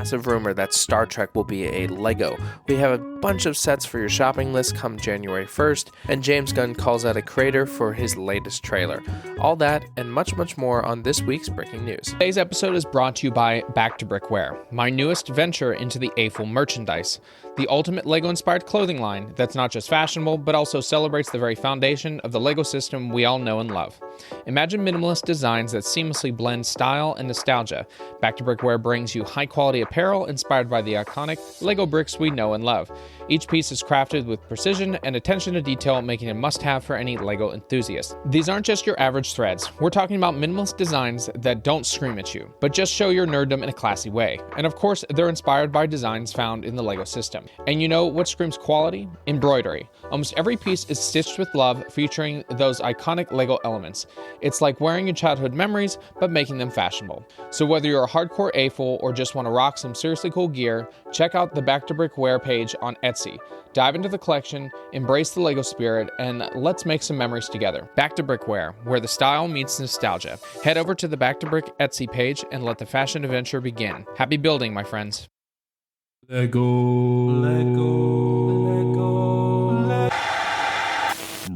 massive rumor that Star Trek will be a LEGO. We have a bunch of sets for your shopping list come January 1st, and James Gunn calls out a creator for his latest trailer. All that and much, much more on this week's breaking news. Today's episode is brought to you by Back-to-Brick, my newest venture into the AFL merchandise, the ultimate LEGO-inspired clothing line that's not just fashionable, but also celebrates the very foundation of the LEGO system we all know and love. Imagine minimalist designs that seamlessly blend style and nostalgia. Back-to-Brick brings you high-quality apparel inspired by the iconic LEGO bricks we know and love. Each piece is crafted with precision and attention to detail, making it a must-have for any LEGO enthusiast. These aren't just your average threads. We're talking about minimalist designs that don't scream at you, but just show your nerddom in a classy way. And of course, they're inspired by designs found in the LEGO system. And you know what screams quality? Embroidery. Almost every piece is stitched with love, featuring those iconic LEGO elements. It's like wearing your childhood memories, but making them fashionable. So whether you're a hardcore AFL or just want to rock some seriously cool gear, check out the Back-to-Brick page on Etsy. Dive into the collection, embrace the LEGO spirit, and let's make some memories together. Back-to-Brick where the style meets nostalgia. Head over to the Back-to-Brick Etsy page and let the fashion adventure begin. Happy building, my friends.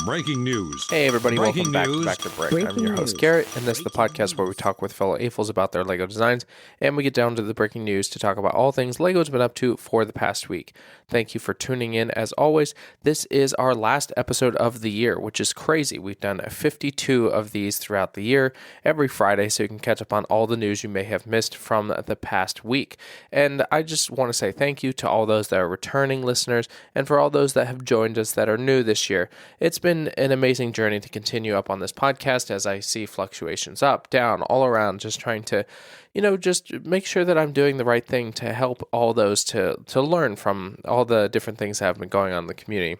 Breaking news. Hey everybody, Breaking welcome back to Back-to-Brick. I'm your host Garrett, and this is the podcast where we talk with fellow AFLs about their LEGO designs, and we get down to the breaking news to talk about all things LEGO's been up to for the past week. Thank you for tuning in. As always, this is our last episode of the year, which is crazy. We've done 52 of these throughout the year, every Friday, so you can catch up on all the news you may have missed from the past week. And I just want to say thank you to all those that are returning listeners, and for all those that have joined us that are new this year. It's been an amazing journey to continue up on this podcast as I see fluctuations up, down, all around, just trying to, just make sure that I'm doing the right thing to help all those to learn from all the different things that have been going on in the community.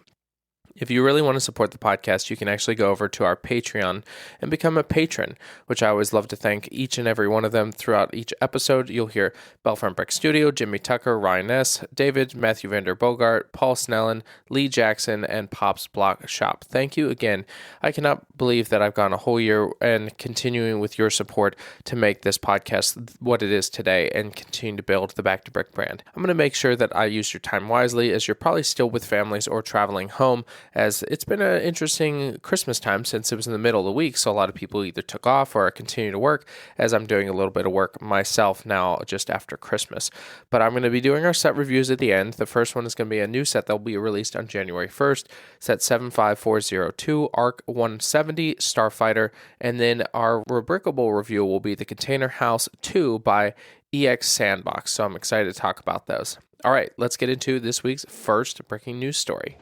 If you really want to support the podcast, you can actually go over to our Patreon and become a patron, which I always love to thank each and every one of them throughout each episode. You'll hear Bellefonte Studio, Jimmy Tucker, Ryan S., David, Matthew Vander Boogart, Paul Snellen, Lee Jackson, and Pop's Block Shop. Thank you again. I cannot believe that I've gone a whole year and continuing with your support to make this podcast what it is today and continue to build the Back-to-Brick brand. I'm going to make sure that I use your time wisely as you're probably still with families or traveling home, as it's been an interesting Christmas time since it was in the middle of the week, so a lot of people either took off or continue to work, as I'm doing a little bit of work myself now just after Christmas. But I'm going to be doing our set reviews at the end. The first one is going to be a new set that will be released on January 1st, set 75402, Arc 170, Starfighter, and then our rubricable review will be the Container House 2 by EX Sandbox, so I'm excited to talk about those. All right, let's get into this week's first breaking news story.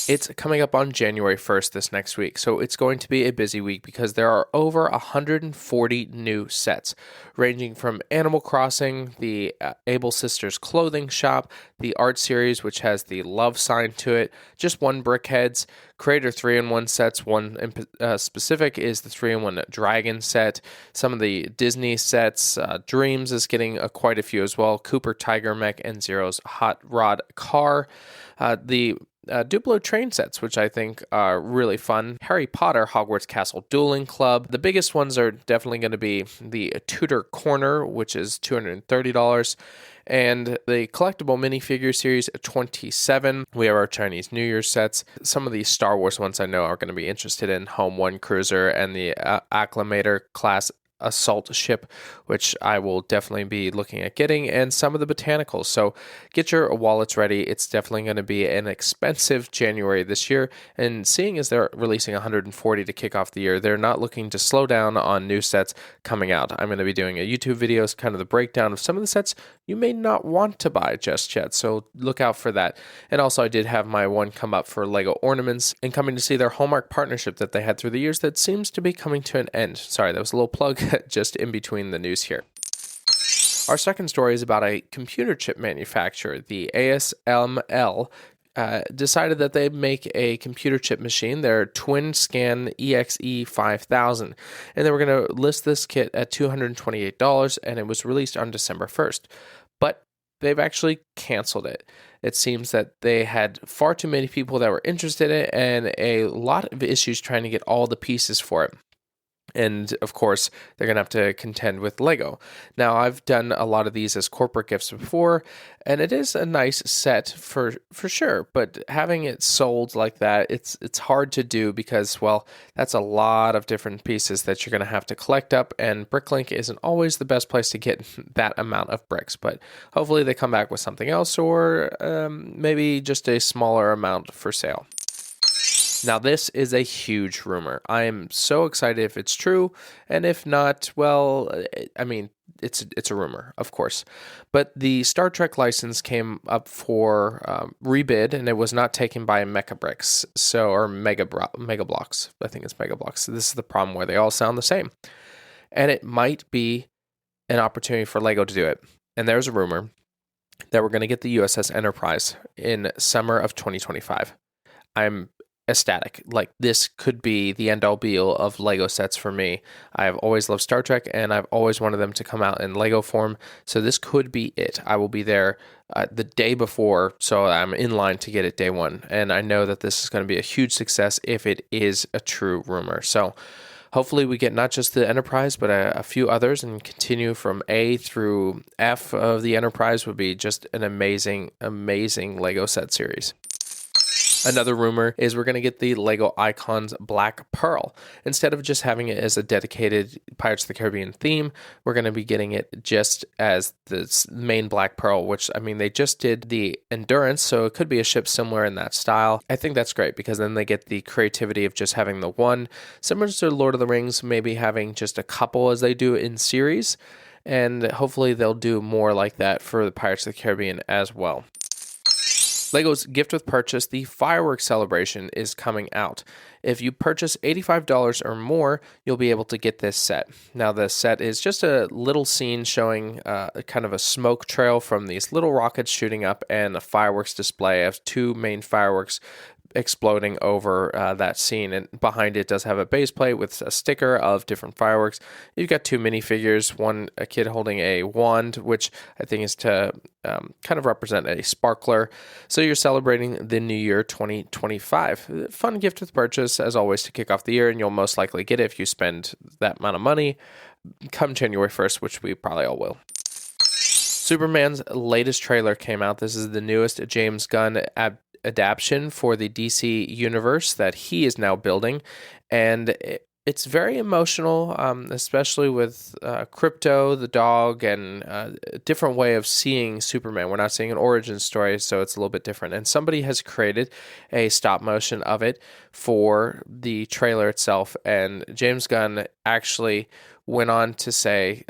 It's coming up on January 1st this next week, so it's going to be a busy week because there are over 140 new sets, ranging from Animal Crossing, the Able Sisters clothing shop, the art series, which has the love sign to it, just one Brickheads, Creator 3-in-1 sets. One in specific is the 3-in-1 Dragon set, some of the Disney sets, Dreams is getting quite a few as well, Cooper Tiger Mech, and Zero's Hot Rod Car, the Duplo train sets, which I think are really fun. Harry Potter Hogwarts Castle Dueling Club. The biggest ones are definitely going to be the Tudor Corner, which is $230, and the collectible minifigure series 27. We have our Chinese New Year sets. Some of these Star Wars ones I know are going to be interested in, Home One Cruiser and the Acclamator class assault ship, which I will definitely be looking at getting, and some of the botanicals. So get your wallets ready. It's definitely going to be an expensive January this year, and seeing as they're releasing 140 to kick off the year, they're not looking to slow down on new sets coming out. I'm going to be doing a YouTube video, kind of the breakdown of some of the sets you may not want to buy just yet, so look out for that. And also I did have my one come up for LEGO Ornaments, and coming to see their Hallmark partnership that they had through the years that seems to be coming to an end. Sorry, that was a little plug just in between the news here. Our second story is about a computer chip manufacturer, the ASML, decided that they'd make a computer chip machine, their Twin Scan EXE 5000, and they were going to list this kit at $228, and it was released on December 1st. But they've actually canceled it. It seems that they had far too many people that were interested in it and a lot of issues trying to get all the pieces for it. And of course, they're going to have to contend with Lego. Now, I've done a lot of these as corporate gifts before, and it is a nice set for sure. But having it sold like that, it's hard to do because, well, that's a lot of different pieces that you're going to have to collect up, and Bricklink isn't always the best place to get that amount of bricks. But hopefully, they come back with something else, or maybe just a smaller amount for sale. Now, this is a huge rumor. I am so excited if it's true, and if not, well, I mean, it's a rumor, of course. But the Star Trek license came up for rebid, and it was not taken by Mechabricks, or Mega Blocks. I think it's Mega Blocks. This is the problem where they all sound the same, and it might be an opportunity for Lego to do it. And there's a rumor that we're going to get the USS Enterprise in summer of 2025. I'm ecstatic. Like, this could be the end all be all of Lego sets for me. I've always loved Star Trek, and I've always wanted them to come out in Lego form. So this could be it. I will be there the day before, so I'm in line to get it day one. And I know that this is going to be a huge success if it is a true rumor. So hopefully we get not just the Enterprise, but a few others, and continue from A through F of the Enterprise would be just an amazing, amazing Lego set series. Another rumor is we're going to get the Lego Icons Black Pearl. Instead of just having it as a dedicated Pirates of the Caribbean theme, we're going to be getting it just as the main Black Pearl, which, I mean, they just did the Endurance, so it could be a ship similar in that style. I think that's great because then they get the creativity of just having the one, similar to Lord of the Rings, maybe having just a couple as they do in series, and hopefully they'll do more like that for the Pirates of the Caribbean as well. Lego's gift with purchase, the fireworks celebration, is coming out. If you purchase $85 or more, you'll be able to get this set. Now, the set is just a little scene showing kind of a smoke trail from these little rockets shooting up and a fireworks display of two main fireworks exploding over that scene, and behind it does have a base plate with a sticker of different fireworks. You've got two minifigures, a kid holding a wand, which I think is to kind of represent a sparkler. So you're celebrating the new year 2025. Fun gift with purchase, as always, to kick off the year, and you'll most likely get it if you spend that amount of money come January 1st, which we probably all will. Superman's latest trailer came out. This is the newest James Gunn adaptation for the DC universe that he is now building, and it's very emotional, especially with Crypto the dog, and a different way of seeing Superman. We're not seeing an origin story, so it's a little bit different, and somebody has created a stop motion of it for the trailer itself, and James Gunn actually went on to say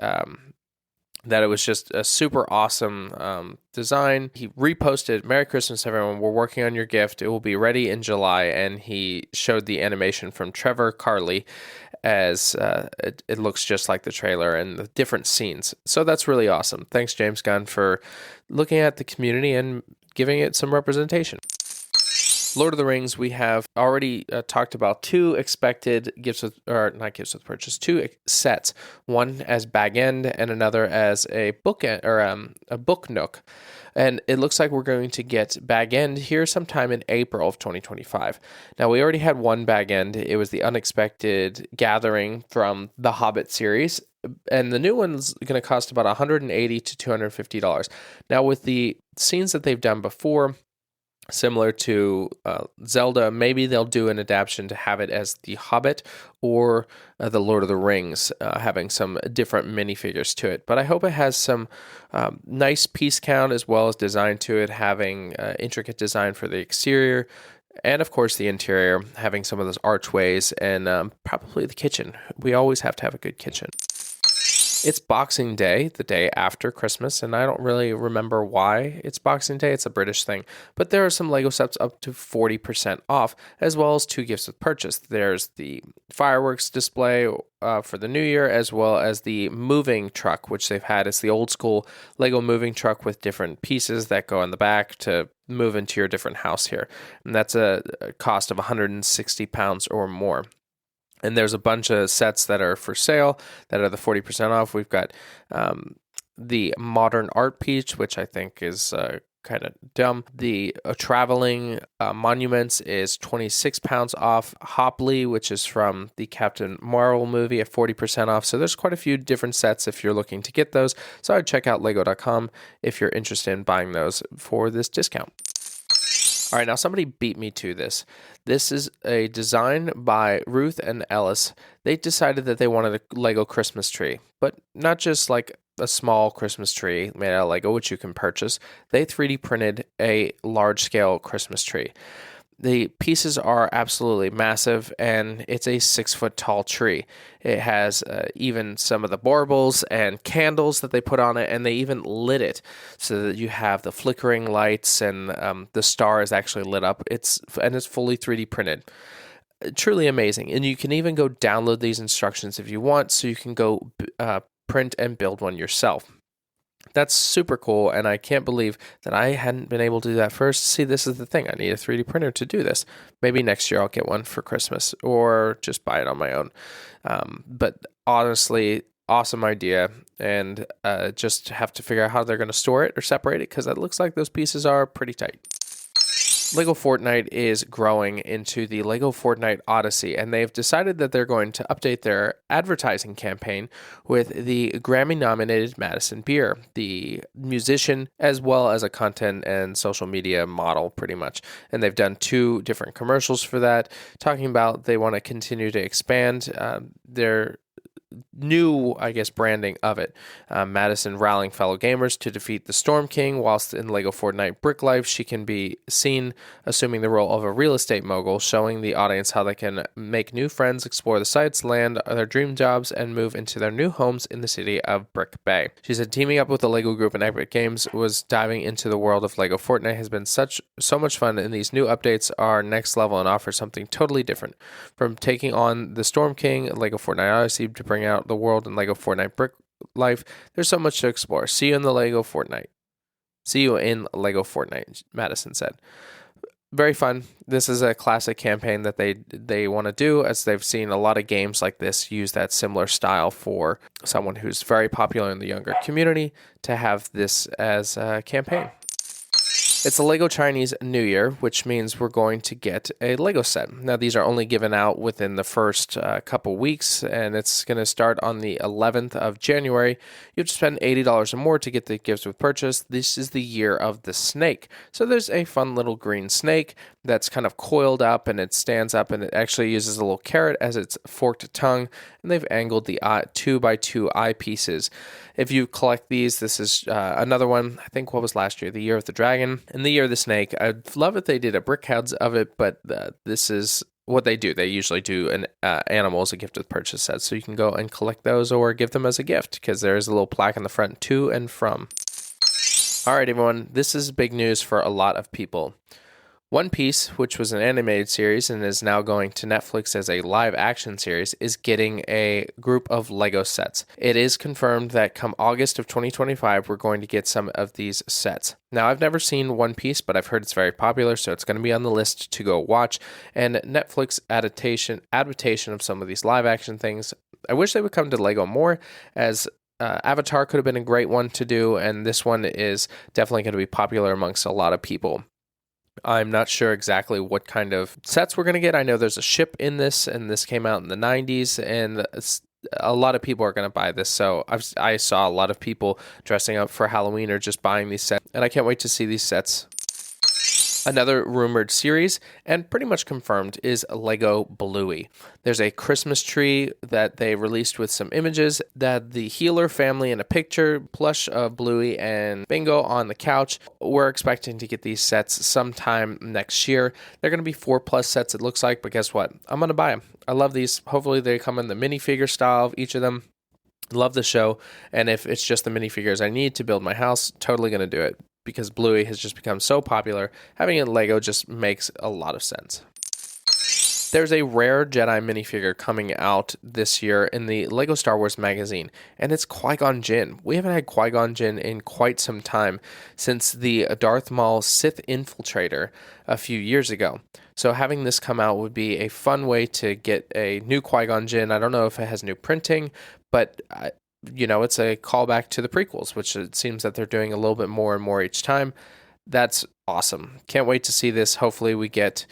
that it was just a super awesome design. He reposted, "Merry Christmas, everyone. We're working on your gift. It will be ready in July." And he showed the animation from Trevor Carley as it looks just like the trailer and the different scenes. So that's really awesome. Thanks, James Gunn, for looking at the community and giving it some representation. Lord of the Rings, we have already talked about two expected two sets, one as bag end and another as a book end, or a book nook. And it looks like we're going to get bag end here sometime in April of 2025. Now, we already had one bag end. It was the Unexpected Gathering from the Hobbit series. And the new one's going to cost about $180 to $250. Now, with the scenes that they've done before, similar to Zelda, maybe they'll do an adaptation to have it as The Hobbit or The Lord of the Rings, having some different minifigures to it. But I hope it has some nice piece count as well as design to it, having intricate design for the exterior, and of course the interior, having some of those archways, and probably the kitchen. We always have to have a good kitchen. It's Boxing Day, the day after Christmas, and I don't really remember why it's Boxing Day. It's a British thing. But there are some Lego sets up to 40% off, as well as two gifts with purchase. There's the fireworks display for the new year, as well as the moving truck, which they've had. It's the old school Lego moving truck with different pieces that go in the back to move into your different house here. And that's a cost of £160 or more. And there's a bunch of sets that are for sale that are the 40% off. We've got the modern art piece, which I think is kind of dumb. The traveling monuments is 26 pounds off. Hopley, which is from the Captain Marvel movie, at 40% off. So there's quite a few different sets if you're looking to get those. So I'd check out lego.com if you're interested in buying those for this discount. All right, now somebody beat me to this. This is a design by Ruth and Ellis. They decided that they wanted a Lego Christmas tree, but not just like a small Christmas tree made out of Lego, which you can purchase. They 3D printed a large-scale Christmas tree. The pieces are absolutely massive, and it's a 6-foot tall tree. It has even some of the baubles and candles that they put on it, and they even lit it so that you have the flickering lights and the star is actually lit up. It's fully 3D printed. Truly amazing. And you can even go download these instructions if you want, so you can go print and build one yourself. That's super cool, and I can't believe that I hadn't been able to do that first. See, this is the thing. I need a 3D printer to do this. Maybe next year I'll get one for Christmas or just buy it on my own. But honestly, awesome idea, and just have to figure out how they're going to store it or separate it, because it looks like those pieces are pretty tight. LEGO Fortnite is growing into the LEGO Fortnite Odyssey, and they've decided that they're going to update their advertising campaign with the Grammy-nominated Madison Beer, the musician, as well as a content and social media model, pretty much. And they've done 2 different commercials for that, talking about they want to continue to expand their new, branding of it. Madison rallying fellow gamers to defeat the Storm King, whilst in LEGO Fortnite Brick Life, she can be seen assuming the role of a real estate mogul, showing the audience how they can make new friends, explore the sites, land their dream jobs, and move into their new homes in the city of Brick Bay. She said teaming up with the LEGO Group and Epic Games was diving into the world of LEGO Fortnite has been so much fun, and these new updates are next level and offer something totally different. From taking on the Storm King, LEGO Fortnite Odyssey, to bring out the world in LEGO Fortnite Brick Life, there's so much to explore. See you in LEGO Fortnite, Madison said. Very fun. This is a classic campaign that they want to do, as they've seen a lot of games like this use that similar style for someone who's very popular in the younger community to have this as a campaign. It's the LEGO Chinese New Year, which means we're going to get a LEGO set. Now, these are only given out within the first couple weeks, and it's going to start on the 11th of January. You have to spend $80 or more to get the gifts with purchase. This is the year of the snake. So there's a fun little green snake that's kind of coiled up, and it stands up, and it actually uses a little carrot as its forked tongue, and they've angled the 2x2 eye pieces. If you collect these, this is another one. I think what was last year, the Year of the Dragon and the Year of the Snake. I'd love if they did a brick house of it, but this is what they do. They usually do an animal as a gift with purchase set, so you can go and collect those or give them as a gift, because there is a little plaque in the front, to and from. All right, everyone, this is big news for a lot of people. One Piece, which was an animated series and is now going to Netflix as a live-action series, is getting a group of LEGO sets. It is confirmed that come August of 2025, we're going to get some of these sets. Now, I've never seen One Piece, but I've heard it's very popular, so it's going to be on the list to go watch. And Netflix adaptation of some of these live-action things, I wish they would come to LEGO more, as Avatar could have been a great one to do, and this one is definitely going to be popular amongst a lot of people. I'm not sure exactly what kind of sets we're going to get. I know there's a ship in this, and this came out in the 90s, and a lot of people are going to buy this. So I saw a lot of people dressing up for Halloween or just buying these sets, and I can't wait to see these sets. Another rumored series, and pretty much confirmed, is LEGO Bluey. There's a Christmas tree that they released with some images that the Healer family in a picture, plush of Bluey and Bingo on the couch. We're expecting to get these sets sometime next year. They're going to be 4+ sets, it looks like, but guess what? I'm going to buy them. I love these. Hopefully they come in the minifigure style of each of them. Love the show, and if it's just the minifigures I need to build my house, totally going to do it. Because Bluey has just become so popular, having it in LEGO just makes a lot of sense. There's a rare Jedi minifigure coming out this year in the LEGO Star Wars magazine, and it's Qui-Gon Jinn. We haven't had Qui-Gon Jinn in quite some time, since the Darth Maul Sith Infiltrator a few years ago. So having this come out would be a fun way to get a new Qui-Gon Jinn. I don't know if it has new printing, but it's a callback to the prequels, which it seems that they're doing a little bit more and more each time. That's awesome. Can't wait to see this. Hopefully we get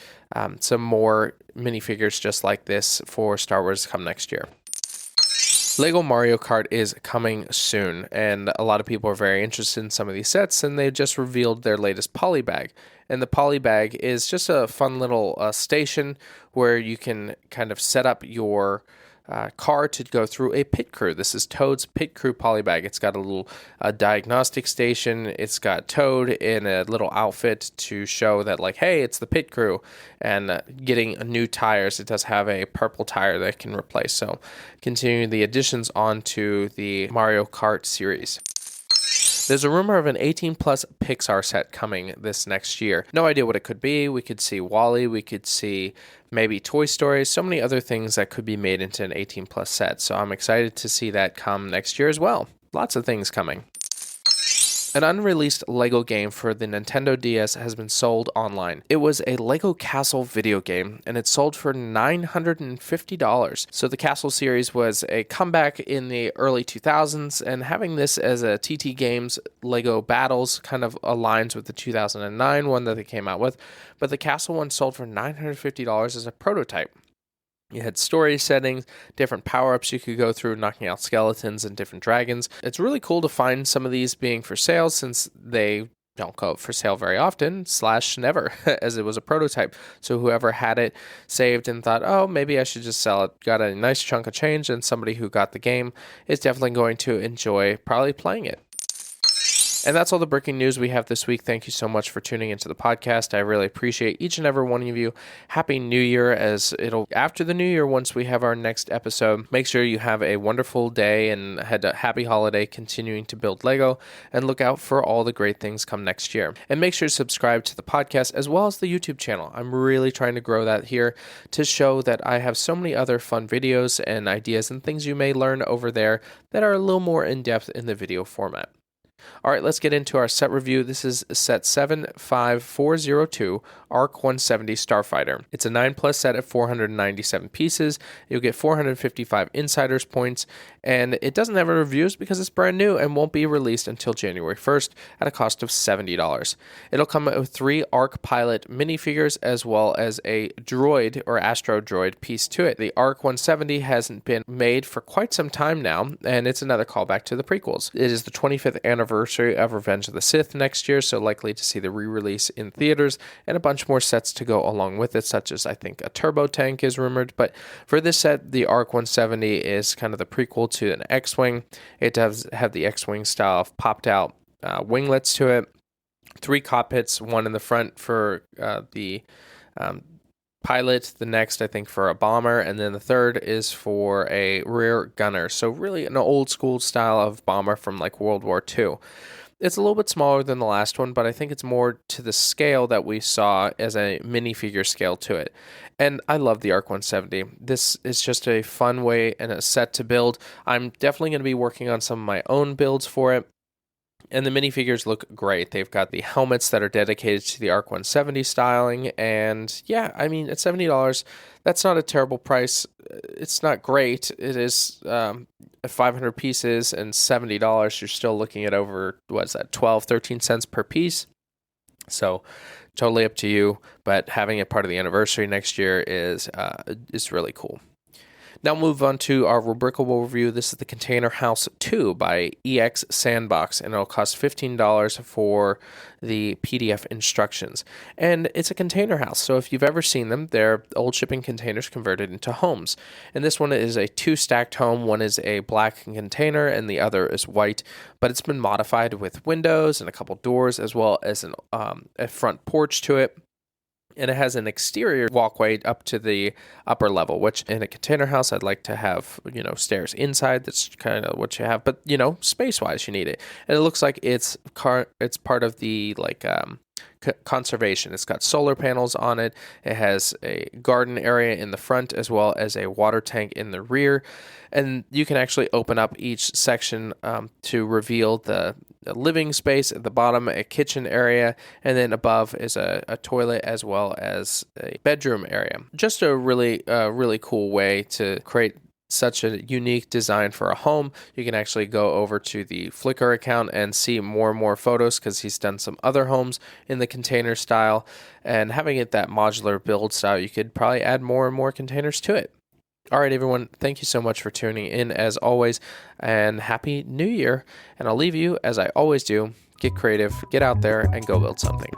some more minifigures just like this for Star Wars come next year. LEGO Mario Kart is coming soon, and a lot of people are very interested in some of these sets, and they just revealed their latest polybag. And the polybag is just a fun little station where you can kind of set up your car to go through a pit crew. This is Toad's pit crew polybag. It's got a little diagnostic station. It's got Toad in a little outfit to show that, like, hey, it's the pit crew, and getting new tires. It does have a purple tire that it can replace. So continuing the additions onto the Mario Kart series. There's a rumor of an 18 plus Pixar set coming this next year. No idea what it could be. We could see WALL-E, we could see maybe Toy Story, so many other things that could be made into an 18 plus set. So I'm excited to see that come next year as well. Lots of things coming. An unreleased LEGO game for the Nintendo DS has been sold online. It was a LEGO Castle video game, and it sold for $950. So the Castle series was a comeback in the early 2000s, and having this as a TT Games LEGO Battles kind of aligns with the 2009 one that they came out with, but the Castle one sold for $950 as a prototype. You had story settings, different power-ups you could go through, knocking out skeletons and different dragons. It's really cool to find some of these being for sale since they don't go for sale very often, / never, as it was a prototype. So whoever had it saved and thought, oh, maybe I should just sell it, got a nice chunk of change, and somebody who got the game is definitely going to enjoy probably playing it. And that's all the breaking news we have this week. Thank you so much for tuning into the podcast. I really appreciate each and every one of you. Happy New Year, as it'll after the New Year once we have our next episode. Make sure you have a wonderful day and had a happy holiday continuing to build Lego, and look out for all the great things come next year. And make sure to subscribe to the podcast as well as the YouTube channel. I'm really trying to grow that here to show that I have so many other fun videos and ideas and things you may learn over there that are a little more in-depth in the video format. All right, let's get into our set review. This is set 75402, Arc 170 Starfighter. It's a 9+ set of 497 pieces. You'll get 455 insiders points, and it doesn't have a reviews because it's brand new and won't be released until January 1st at a cost of $70. It'll come with 3 Arc Pilot minifigures as well as a droid or Astro Droid piece to it. The Arc 170 hasn't been made for quite some time now, and it's another callback to the prequels. It is the 25th anniversary of Revenge of the Sith next year, so likely to see the re-release in theaters, and a bunch more sets to go along with it, such as I think a turbo tank is rumored. But for this set, the Arc 170 is kind of the prequel to an X-Wing. It does have the X-Wing style of popped out winglets to it, 3 cockpits, one in the front for the pilot, the next I think for a bomber, and then the third is for a rear gunner. So really an old school style of bomber from like World War II. It's a little bit smaller than the last one, but I think it's more to the scale that we saw as a minifigure scale to it. And I love the Arc 170. This is just a fun way and a set to build. I'm definitely going to be working on some of my own builds for it. And the minifigures look great. They've got the helmets that are dedicated to the Arc 170 styling. And yeah, I mean, at $70, that's not a terrible price. It's not great. It is 500 pieces and $70. You're still looking at over, what is that, 13 cents per piece. So totally up to you. But having it part of the anniversary next year is really cool. Now move on to our rubricable review. This is the Container House 2 by EX Sandbox, and it'll cost $15 for the PDF instructions. And it's a container house, so if you've ever seen them, they're old shipping containers converted into homes. And this one is a 2-stacked home. One is a black container and the other is white, but it's been modified with windows and a couple doors as well as a front porch to it. And it has an exterior walkway up to the upper level, which in a container house, I'd like to have, stairs inside. That's kind of what you have. But, space-wise, you need it. And it looks like it's part of the, conservation. It's got solar panels on it. It has a garden area in the front as well as a water tank in the rear. And you can actually open up each section to reveal the living space at the bottom, a kitchen area, and then above is a toilet as well as a bedroom area. Just a really cool way to create such a unique design for a home. You can actually go over to the Flickr account and see more and more photos because he's done some other homes in the container style. And having it that modular build style, you could probably add more and more containers to it. All right, everyone, thank you so much for tuning in as always, and Happy New Year. And I'll leave you, as I always do, get creative, get out there, and go build something.